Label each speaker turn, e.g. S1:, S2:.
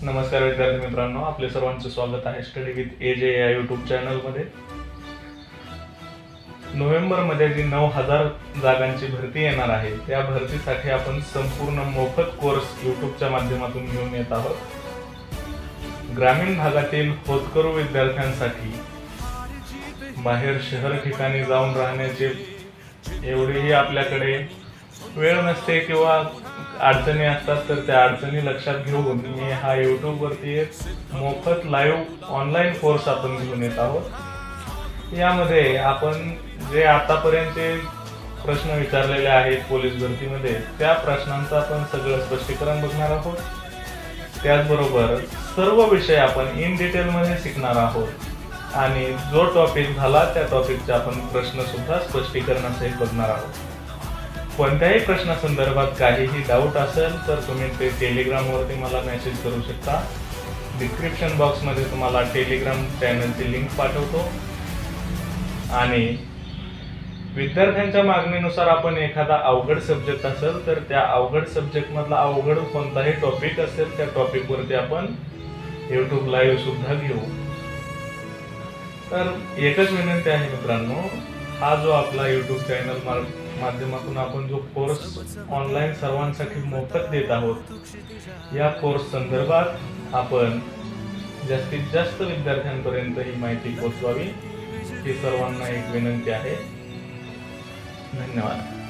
S1: नमस्कार विद्यार्थी मित्रांनो, आपले सर्वांचे स्वागत आहे स्टडी विथ एजे या यूट्यूब चॅनलमध्ये। नोव्हेंबरमध्ये जी 9,000 जागांची भरती येणार आहे त्या भरतीसाठी आपण संपूर्ण मोफत कोर्स यूट्यूबच्या माध्यमातून घेऊन येत आहोत। ग्रामीण भागातील होतकरू विद्यार्थ्यांसाठी बाहेर शहर ठिकाणी जाऊन राहण्याचे एवढेही आपल्याकडे वेळ नसते किंवा अडचणी असतात, तर त्या अडचणी लक्षात घेऊन मी हा यूट्यूब वरती एक मोफत लाईव्ह ऑनलाईन कोर्स आपण घेऊन येत आहोत। यामध्ये आपण जे आतापर्यंतचे प्रश्न विचारलेले आहेत पोलीस भरतीमध्ये त्या प्रश्नांचं आपण सगळं स्पष्टीकरण बघणार आहोत। त्याचबरोबर सर्व विषय आपण इन डिटेल मध्ये शिकणार आहोत आणि जो टॉपिक झाला त्या टॉपिकचे आपण प्रश्न सुद्धा स्पष्टीकरणासहित बघणार आहोत। कोणत्याही प्रश्नासंदर्भात काहीही डाऊट असेल तर तुम्ही ते टेलिग्राम वरती मला मेसेज करू शकता। डिस्क्रिप्शन बॉक्स मध्ये तुम्हाला टेलिग्राम चॅनलची लिंक पाठवतो आणि विद्यार्थ्यांच्या मागणीनुसार आपण एखादा अवघड सब्जेक्ट असेल तर त्या अवघड सब्जेक्ट मधला अवघड कोणताही टॉपिक असेल त्या टॉपिक वरती आपण YouTube लाईव्ह सुद्धा घेऊ। तर एकच विनंती आहे मित्रांनो, हा जो आपला YouTube चॅनल माध्यमातून आपण जो कोर्स ऑनलाईन सर्वांसाठी मोफत देत आहोत या कोर्स संदर्भात आपण जास्तीत जास्त विद्यार्थ्यांपर्यंत ही माहिती पोहोचवावी ही सर्वांना एक विनंती आहे। धन्यवाद।